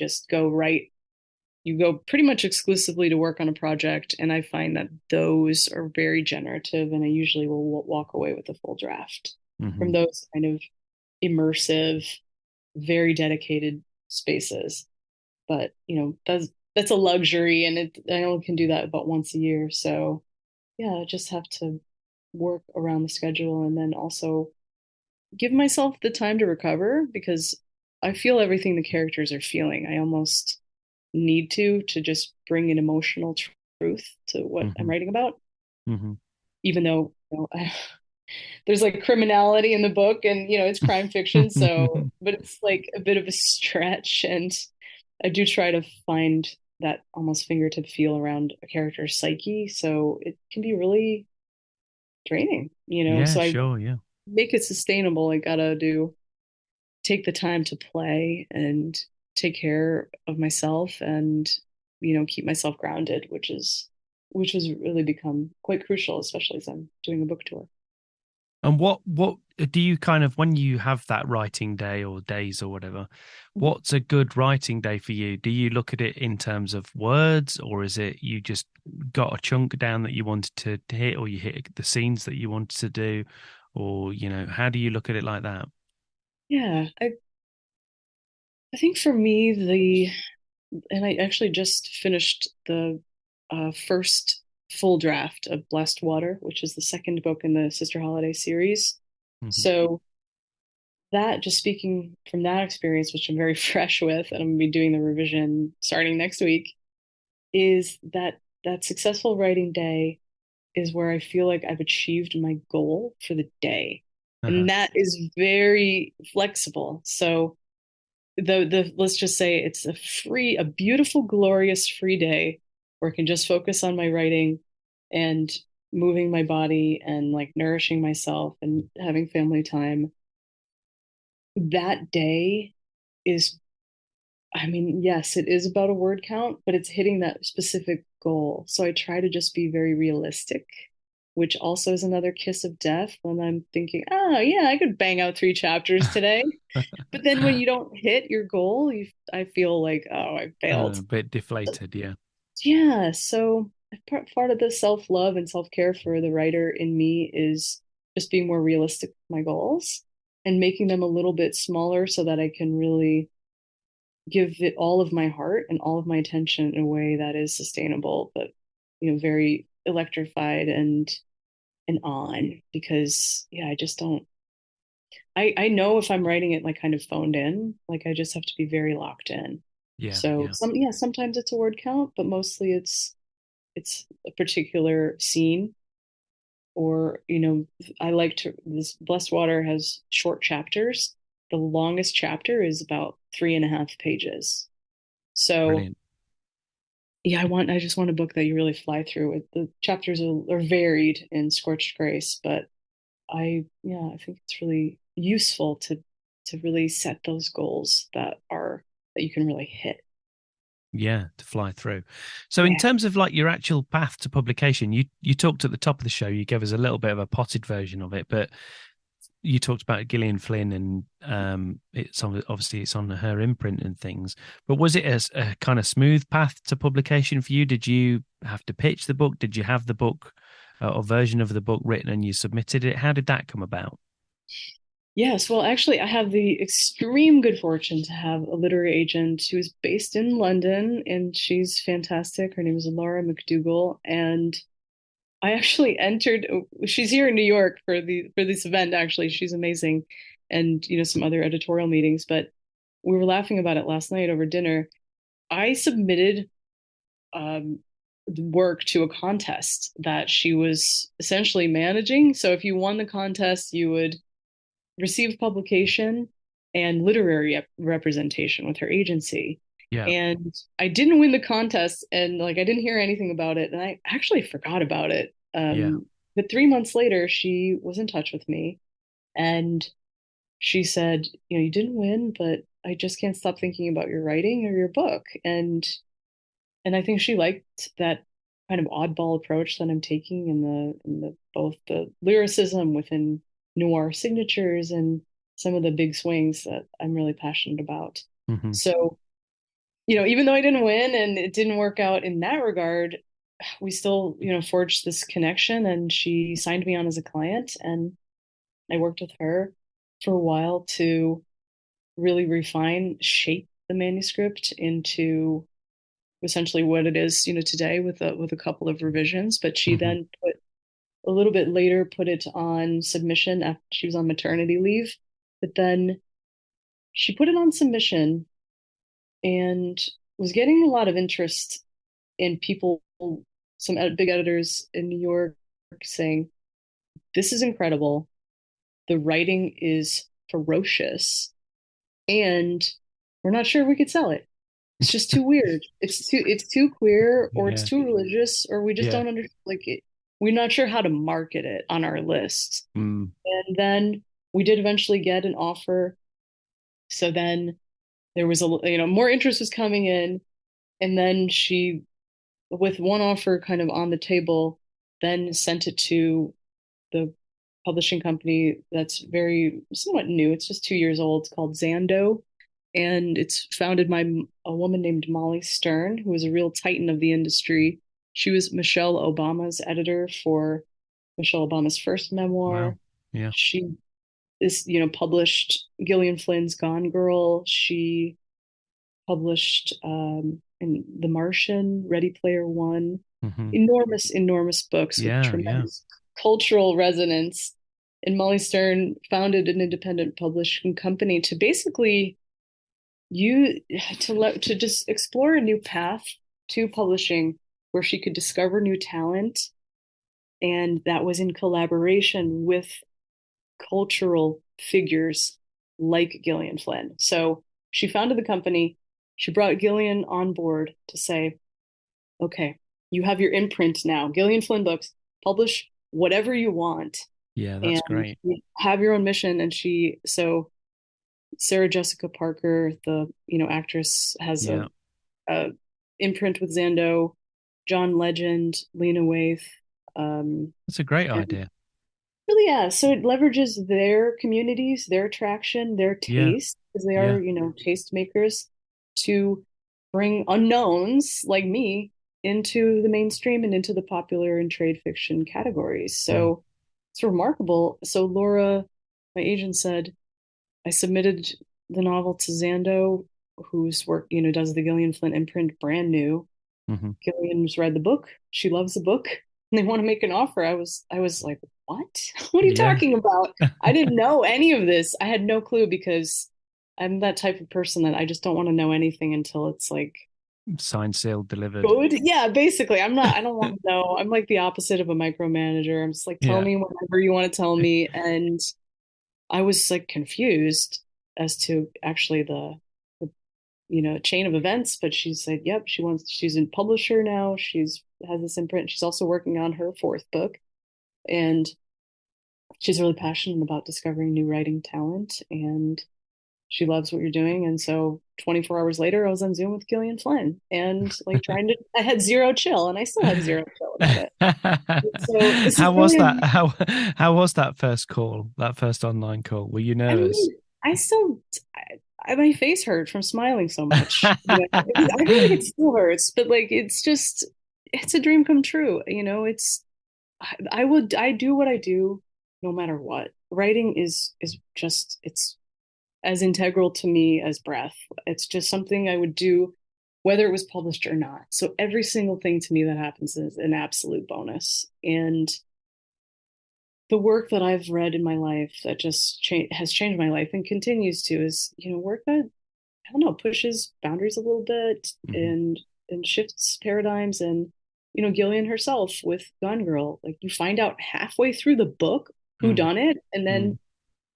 Speaker 3: go pretty much exclusively to work on a project. And I find that those are very generative, and I usually will walk away with a full draft from
Speaker 1: Hmm.
Speaker 3: those kind of immersive, very dedicated spaces. But, that's a luxury, and I only can do that about once a year. So yeah, I just have to work around the schedule, and then also give myself the time to recover, because I feel everything the characters are feeling. I almost need to just bring an emotional truth to what I'm
Speaker 1: Hmm.
Speaker 3: writing about,
Speaker 1: Hmm.
Speaker 3: even though, there's like criminality in the book, and it's crime fiction, so but it's like a bit of a stretch, and I do try to find that almost fingertip feel around a character's psyche, so it can be really draining,
Speaker 1: Yeah,
Speaker 3: so I
Speaker 1: sure. Yeah.
Speaker 3: make it sustainable. I gotta take the time to play and take care of myself, and keep myself grounded, which has really become quite crucial, especially as I'm doing a book tour.
Speaker 1: And what do you kind of, when you have that writing day or days or whatever,
Speaker 3: Mhm.
Speaker 1: what's a good writing day for you? Do you look at it in terms of words, or is it you just got a chunk down that you wanted to hit, or you hit the scenes that you wanted to do, or how do you look at it like that?
Speaker 3: Yeah, I think for me, and I actually just finished the first full draft of Blessed Water, which is the second book in the Sister Holiday series.
Speaker 1: Hmm.
Speaker 3: So that, just speaking from that experience, which I'm very fresh with, and I'm gonna be doing the revision starting next week, is that successful writing day is where I feel like I've achieved my goal for the day.
Speaker 1: Uh-huh.
Speaker 3: And that is very flexible. So the let's just say it's a beautiful, glorious free day where I can just focus on my writing and moving my body and like nourishing myself and having family time. That day is, I mean, yes, it is about a word count, but it's hitting that specific goal. So I try to just be very realistic, which also is another kiss of death when I'm thinking, oh, yeah, I could bang out 3 chapters today. But then when you don't hit your goal, I feel like, oh, I failed.
Speaker 1: A bit deflated, yeah.
Speaker 3: Yeah. So part of the self-love and self-care for the writer in me is just being more realistic with my goals and making them a little bit smaller so that I can really give it all of my heart and all of my attention in a way that is sustainable, but very electrified and on, because yeah, I just don't. I know if I'm writing it like kind of phoned in, like I just have to be very locked in.
Speaker 1: Yeah,
Speaker 3: So
Speaker 1: yeah.
Speaker 3: sometimes it's a word count, but mostly it's a particular scene, or I like to, this Blessed Water has short chapters. The longest chapter is about 3.5 pages. So
Speaker 1: Brilliant.
Speaker 3: yeah, I just want a book that you really fly through. The chapters are varied in Scorched Grace, but I think it's really useful to really set those goals that you can really hit.
Speaker 1: Yeah, to fly through. So in
Speaker 3: Yeah.
Speaker 1: terms of like your actual path to publication, you talked at the top of the show, you gave us a little bit of a potted version of it, but you talked about Gillian Flynn and it's obviously it's on her imprint and things. But was it a kind of smooth path to publication for you? Did you have to pitch the book? Did you have the book or version of the book written and you submitted it? How did that come about?
Speaker 3: Yes, well, actually, I have the extreme good fortune to have a literary agent who's based in London, and she's fantastic. Her name is Laura McDougall, and I actually entered. She's here in New York for this event. Actually, she's amazing, and some other editorial meetings. But we were laughing about it last night over dinner. I submitted um, the work to a contest that she was essentially managing. So if you won the contest, you would receive publication and literary representation with her agency.
Speaker 1: Yeah.
Speaker 3: And I didn't win the contest, and like I didn't hear anything about it, and I actually forgot about it.
Speaker 1: Yeah.
Speaker 3: But 3 months later, she was in touch with me, and she said, you didn't win, but I just can't stop thinking about your writing or your book. And I think she liked that kind of oddball approach that I'm taking in the both the lyricism within noir signatures and some of the big swings that I'm really passionate about.
Speaker 1: Hmm.
Speaker 3: So, even though I didn't win and it didn't work out in that regard, we still, forged this connection, and she signed me on as a client, and I worked with her for a while to really refine, shape the manuscript into essentially what it is, today with a couple of revisions. But she
Speaker 1: Hmm.
Speaker 3: then put a little bit later put it on submission after she was on maternity leave. But then she put it on submission and was getting a lot of interest in people, some big editors in New York saying, this is incredible. The writing is ferocious, and we're not sure we could sell it. It's just too weird. It's too queer, or it's
Speaker 1: Yeah.
Speaker 3: too religious, or we just
Speaker 1: Yeah.
Speaker 3: don't understand like it. We're not sure how to market it on our list.
Speaker 1: Mm.
Speaker 3: And then we did eventually get an offer. So then there was more interest was coming in, and then she, with one offer kind of on the table, then sent it to the publishing company that's very somewhat new. It's just 2 years old. It's called Zando, and it's founded by a woman named Molly Stern, who is a real titan of the industry. She was Michelle Obama's editor for Michelle Obama's first memoir.
Speaker 1: Wow. Yeah.
Speaker 3: She is, published Gillian Flynn's Gone Girl. She published in The Martian, Ready Player One.
Speaker 1: Hmm.
Speaker 3: Enormous, enormous books with
Speaker 1: Yeah. Yeah.
Speaker 3: tremendous cultural resonance. And Molly Stern founded an independent publishing company to basically to just explore a new path to publishing where she could discover new talent, and that was in collaboration with cultural figures like Gillian Flynn. So she founded the company. She brought Gillian on board to say, okay, you have your imprint now, Gillian Flynn Books, publish whatever you want
Speaker 1: Yeah. That's
Speaker 3: and
Speaker 1: great.
Speaker 3: you have your own mission. And so Sarah Jessica Parker, the, actress, has
Speaker 1: Yeah.
Speaker 3: a imprint with Zando, John Legend, Lena Waithe,
Speaker 1: That's a great
Speaker 3: and
Speaker 1: idea.
Speaker 3: really, yeah. So it leverages their communities, their attraction, their
Speaker 1: Yeah.
Speaker 3: taste, because they are,
Speaker 1: Yeah.
Speaker 3: taste makers, to bring unknowns like me into the mainstream and into the popular and trade fiction categories.
Speaker 1: Mm.
Speaker 3: So it's remarkable. So Laura, my agent, said, I submitted the novel to Zando, whose work, does the Gillian Flynn imprint brand new.
Speaker 1: Hmm.
Speaker 3: Gillian's read the book. She loves the book. And they want to make an offer. I was like, what? What are you
Speaker 1: Yeah.
Speaker 3: talking about? I didn't know any of this. I had no clue, because I'm that type of person that I just don't want to know anything until it's like
Speaker 1: Signed, sealed, delivered.
Speaker 3: good. Yeah, basically. I don't want to know. I'm like the opposite of a micromanager. I'm just like, tell
Speaker 1: Yeah.
Speaker 3: me whatever you want to tell me. And I was like confused as to actually the chain of events, but she said, yep, she's a publisher now. She's has this imprint. She's also working on her fourth book, and she's really passionate about discovering new writing talent. And she loves what you're doing. And so 24 hours later, I was on Zoom with Gillian Flynn and like I had zero chill, and I still have zero chill about it. So this is
Speaker 1: How was
Speaker 3: really,
Speaker 1: that? How was that first call, that first online call? Were you
Speaker 3: I
Speaker 1: nervous?
Speaker 3: mean, I still, my face hurt from smiling so much. I feel like it still hurts, but like, it's a dream come true. I do what I do no matter what. Writing is just, it's as integral to me as breath. It's just something I would do whether it was published or not. So every single thing to me that happens is an absolute bonus. And the work that I've read in my life that just has changed my life and continues to is, work that, I don't know, pushes boundaries a little bit
Speaker 1: Mhm.
Speaker 3: and shifts paradigms. And, Gillian herself with Gone Girl, like you find out halfway through the book who
Speaker 1: Mm,
Speaker 3: done it. And
Speaker 1: mm,
Speaker 3: then,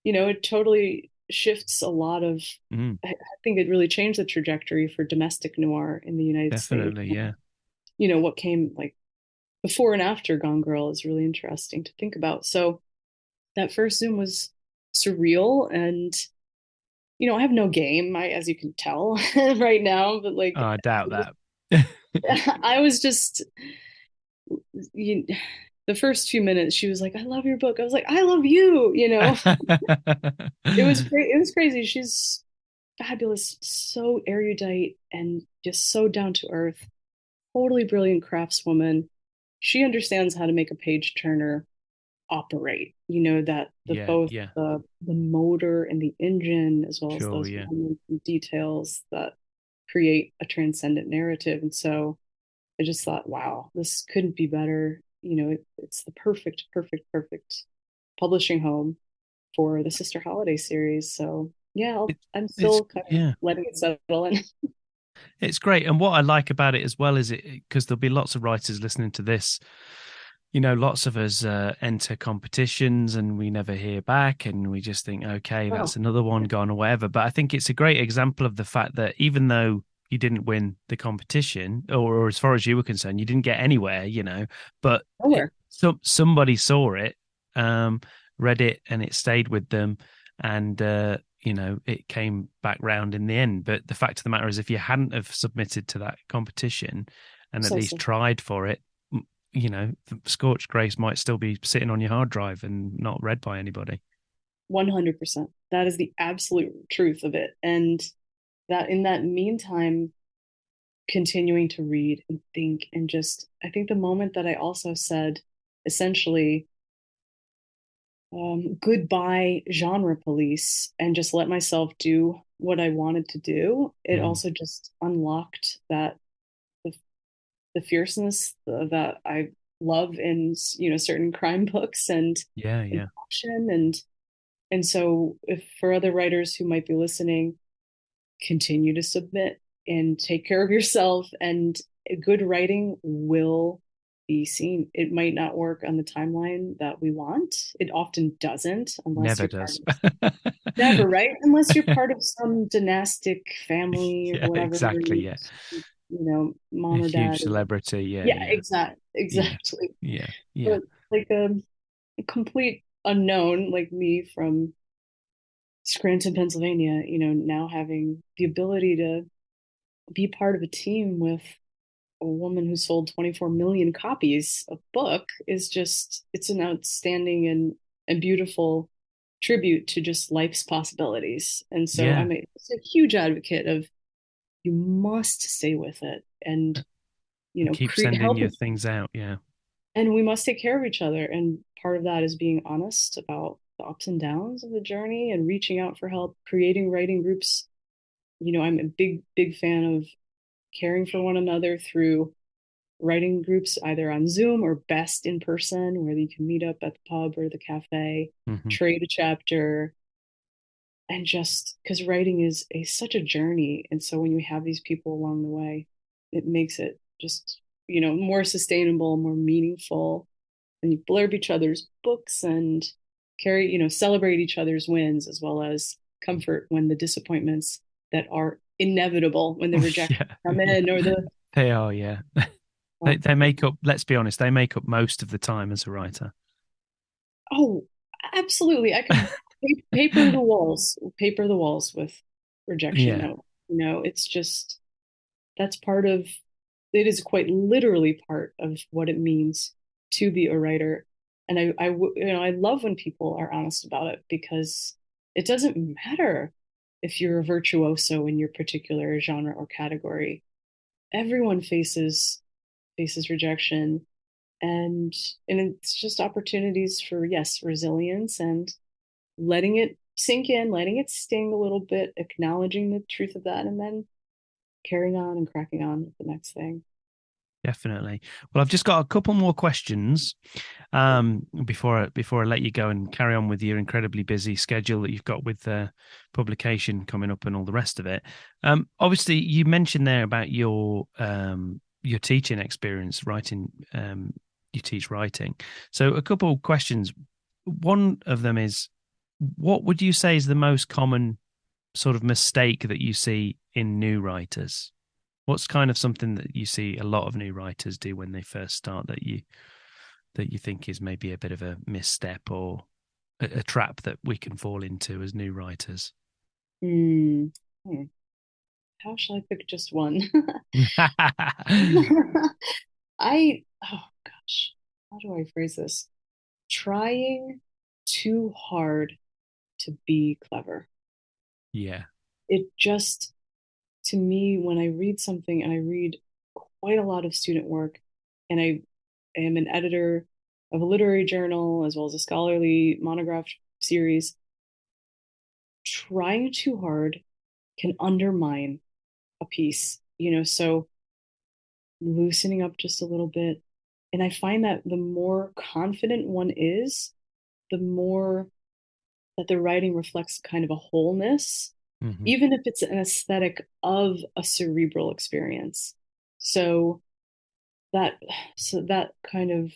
Speaker 3: it totally shifts a lot of,
Speaker 1: mm.
Speaker 3: I think it really changed the trajectory for domestic noir in the United States.
Speaker 1: Definitely, yeah.
Speaker 3: What came like before and after Gone Girl is really interesting to think about. So that first Zoom was surreal, and I have no game, as you can tell right now, but
Speaker 1: Oh,
Speaker 3: like
Speaker 1: I doubt that.
Speaker 3: I was just you, the first few minutes she was like, "I love your book." I was like, "I love you." It was crazy. She's fabulous, so erudite and just so down to earth, totally brilliant craftswoman. She understands how to make a page turner operate, that the
Speaker 1: Yeah,
Speaker 3: both
Speaker 1: yeah,
Speaker 3: the motor and the engine, as well as
Speaker 1: sure,
Speaker 3: those
Speaker 1: yeah.
Speaker 3: moments and details that create a transcendent narrative. And so I just thought, wow, this couldn't be better. It's the perfect publishing home for the Sister Holiday series. So yeah,
Speaker 1: It,
Speaker 3: I'm
Speaker 1: it's
Speaker 3: still kind of
Speaker 1: yeah,
Speaker 3: letting it settle in.
Speaker 1: it's great. And what I like about it as well is it because there'll be lots of writers listening to this. Lots of us enter competitions and we never hear back, and we just think, okay,
Speaker 3: Oh,
Speaker 1: that's another one gone or whatever. But I think it's a great example of the fact that even though you didn't win the competition, or as far as you were concerned, you didn't get anywhere, but
Speaker 3: nowhere.
Speaker 1: somebody saw it, um, read it, and it stayed with them, and it came back round in the end. But the fact of the matter is, if you hadn't have submitted to that competition and at least
Speaker 3: Precisely.
Speaker 1: tried for it, Scorched Grace might still be sitting on your hard drive and not read by anybody.
Speaker 3: 100%. That is the absolute truth of it. And that in that meantime, continuing to read and think and just, I think the moment that I also said essentially, goodbye genre police and just let myself do what I wanted to do, it
Speaker 1: Mm.
Speaker 3: also just unlocked the, the fierceness that I love in, certain crime books
Speaker 1: Yeah,
Speaker 3: and
Speaker 1: yeah.
Speaker 3: action. And so if for other writers who might be listening, continue to submit and take care of yourself, and good writing will be seen. It might not work on the timeline that we want. It often doesn't unless
Speaker 1: Never
Speaker 3: you're part
Speaker 1: does.
Speaker 3: of, never, right? Unless you're part of some dynastic family or
Speaker 1: Yeah,
Speaker 3: whatever,
Speaker 1: exactly. Yeah. A
Speaker 3: mom or
Speaker 1: huge
Speaker 3: dad.
Speaker 1: celebrity. Yeah,
Speaker 3: Yeah,
Speaker 1: yeah, yeah,
Speaker 3: exactly.
Speaker 1: yeah, yeah.
Speaker 3: But like a complete unknown like me from Scranton, Pennsylvania, now having the ability to be part of a team with a woman who sold 24 million copies of book is just, it's an outstanding and beautiful tribute to just life's possibilities. And so
Speaker 1: Yeah.
Speaker 3: just a huge advocate of, you must stay with it and
Speaker 1: And keep
Speaker 3: create
Speaker 1: sending
Speaker 3: help,
Speaker 1: your things out. Yeah.
Speaker 3: and we must take care of each other. And part of that is being honest about the ups and downs of the journey and reaching out for help, creating writing groups. I'm a big fan of caring for one another through writing groups either on Zoom or best in person, where you can meet up at the pub or the cafe,
Speaker 1: Hmm.
Speaker 3: trade a chapter, and just because writing is such a journey. And so when you have these people along the way, it makes it just, more sustainable, more meaningful. And you blurb each other's books and celebrate each other's wins, as well as comfort when the disappointments that are inevitable, when the rejections
Speaker 1: Yeah.
Speaker 3: come
Speaker 1: Yeah.
Speaker 3: in, or the,
Speaker 1: They are. Yeah. They
Speaker 3: well,
Speaker 1: they make up. Let's be honest. They make up most of the time as a writer.
Speaker 3: oh, absolutely. I could paper the walls with rejection
Speaker 1: Yeah.
Speaker 3: note. It's just that's part of it is quite literally part of what it means to be a writer. And I love when people are honest about it because it doesn't matter if you're a virtuoso in your particular genre or category. Everyone faces rejection, and it's just opportunities for, yes, resilience and letting it sink in, letting it sting a little bit, acknowledging the truth of that, and then carrying on and cracking on with the next thing.
Speaker 1: Definitely. Well, I've just got a couple more questions before I let you go and carry on with your incredibly busy schedule that you've got with the publication coming up and all the rest of it. Obviously, you mentioned there about your teaching experience, writing. You teach writing. So a couple of questions. One of them is, what would you say is the most common sort of mistake that you see in new writers? What's kind of something that you see a lot of new writers do when they first start that you think is maybe a bit of a misstep or a trap that we can fall into as new writers?
Speaker 3: Hmm. How shall I pick just one? Oh gosh, how do I phrase this? Trying too hard to be clever.
Speaker 1: Yeah.
Speaker 3: It just, to me, when I read something, and I read quite a lot of student work, and I am an editor of a literary journal as well as a scholarly monograph series, trying too hard can undermine a piece, so loosening up just a little bit. And I find that the more confident one is, the more that the writing reflects kind of a wholeness,
Speaker 1: Mm-hmm.
Speaker 3: even if it's an aesthetic of a cerebral experience. So that that kind of,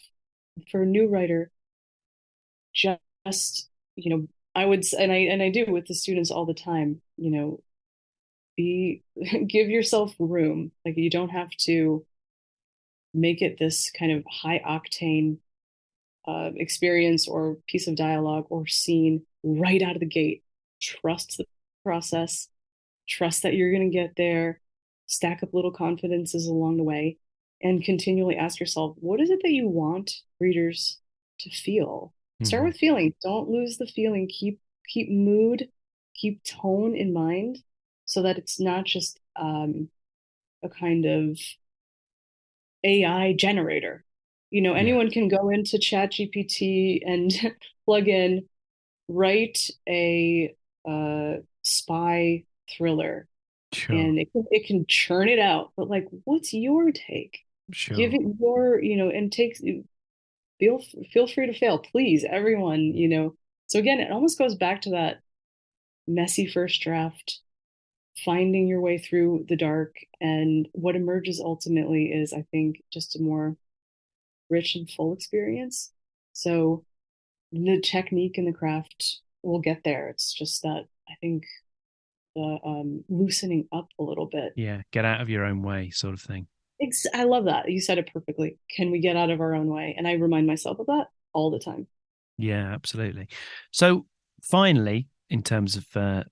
Speaker 3: for a new writer, just, I would, and I do with the students all the time, be give yourself room. Like, you don't have to make it this kind of high octane experience or piece of dialogue or scene right out of the gate. Trust the process, trust that you're going to get there, stack up little confidences along the way, and continually ask yourself, what is it that you want readers to feel? Start
Speaker 1: Mm-hmm.
Speaker 3: with feeling. Don't lose the feeling. Keep mood, keep tone in mind, so that it's not just a kind of AI generator.
Speaker 1: Yeah.
Speaker 3: Anyone can go into ChatGPT and plug in, write a spy thriller,
Speaker 1: Sure.
Speaker 3: and it can churn it out. But, like, what's your take? Give
Speaker 1: Sure.
Speaker 3: it your, and feel free to fail, please, everyone. So again, it almost goes back to that messy first draft, finding your way through the dark, and what emerges ultimately is, I think, just a more rich and full experience. So the technique and the craft will get there. It's just that, I think, the loosening up a little bit.
Speaker 1: Yeah. Get out of your own way, sort of thing.
Speaker 3: I love that. You said it perfectly. Can we get out of our own way? And I remind myself of that all the time.
Speaker 1: Yeah, absolutely. So finally, in terms of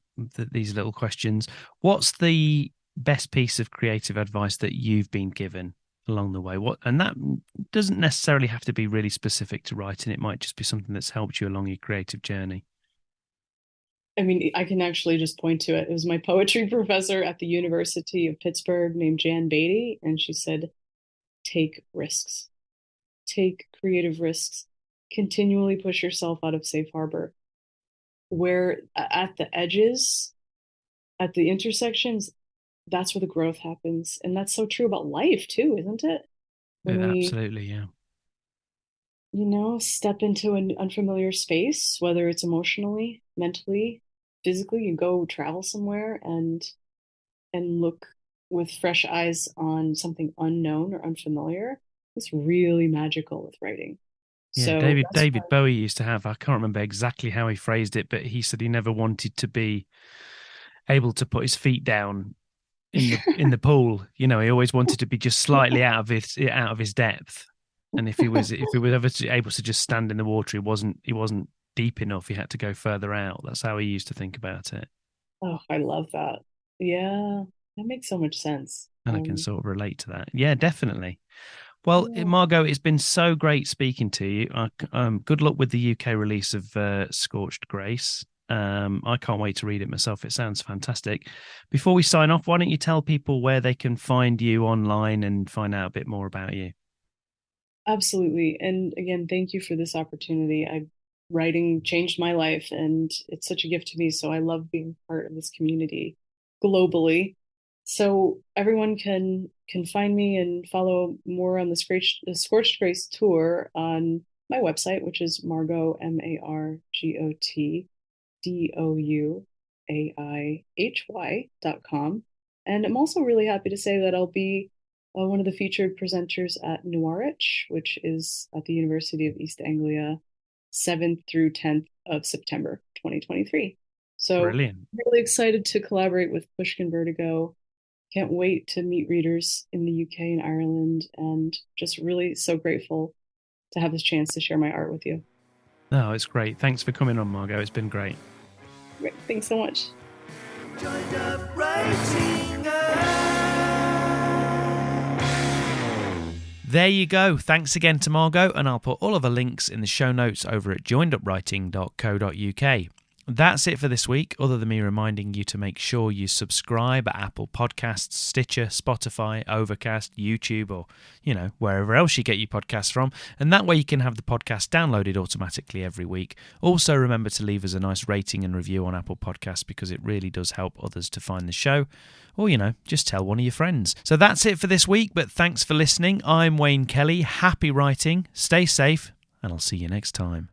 Speaker 1: these little questions, what's the best piece of creative advice that you've been given along the way? And that doesn't necessarily have to be really specific to writing. It might just be something that's helped you along your creative journey.
Speaker 3: I mean, I can actually just point to it. It was my poetry professor at the University of Pittsburgh named Jan Beatty, and she said, take risks, take creative risks, continually push yourself out of safe harbor. Where at the edges, at the intersections, that's where the growth happens. And that's so true about life too, isn't it? When we,
Speaker 1: Absolutely, yeah.
Speaker 3: step into an unfamiliar space, whether it's emotionally, mentally, physically, you go travel somewhere and look with fresh eyes on something unknown or unfamiliar. It's really magical with writing.
Speaker 1: Yeah,
Speaker 3: So
Speaker 1: David
Speaker 3: that's why,
Speaker 1: David Bowie used to have, I can't remember exactly how he phrased it, but he said he never wanted to be able to put his feet down in the pool. He always wanted to be just slightly out of his depth. And if he was ever able to just stand in the water, he wasn't deep enough. He had to go further out. That's how he used to think about it.
Speaker 3: oh, I love that. Yeah, that makes so much sense.
Speaker 1: And I can sort of relate to that. Yeah, definitely. Well,
Speaker 3: Yeah.
Speaker 1: Margot, it's been so great speaking to you. Good luck with the UK release of Scorched Grace. I can't wait to read it myself. It sounds fantastic. Before we sign off, why don't you tell people where they can find you online and find out a bit more about you?
Speaker 3: Absolutely. And again, thank you for this opportunity. Writing changed my life and it's such a gift to me. So I love being part of this community globally. So everyone can find me and follow more on the Scorched Grace tour on my website, which is Margot MargotDouaihy.com. And I'm also really happy to say that I'll be one of the featured presenters at Noirich, which is at the University of East Anglia, 7th through 10th of September 2023. So
Speaker 1: Brilliant.
Speaker 3: really excited to collaborate with Pushkin Vertigo. Can't wait to meet readers in the UK and Ireland, and just really so grateful to have this chance to share my art with you.
Speaker 1: No, it's great. Thanks for coming on, Margot. It's been great.
Speaker 3: Great. Thanks so much.
Speaker 2: Joined up writing.
Speaker 1: There you go. Thanks again to Margot, and I'll put all of the links in the show notes over at joinedupwriting.co.uk. That's it for this week, other than me reminding you to make sure you subscribe at Apple Podcasts, Stitcher, Spotify, Overcast, YouTube, or, wherever else you get your podcasts from. And that way you can have the podcast downloaded automatically every week. Also, remember to leave us a nice rating and review on Apple Podcasts because it really does help others to find the show. Or, just tell one of your friends. So that's it for this week, but thanks for listening. I'm Wayne Kelly. Happy writing, stay safe, and I'll see you next time.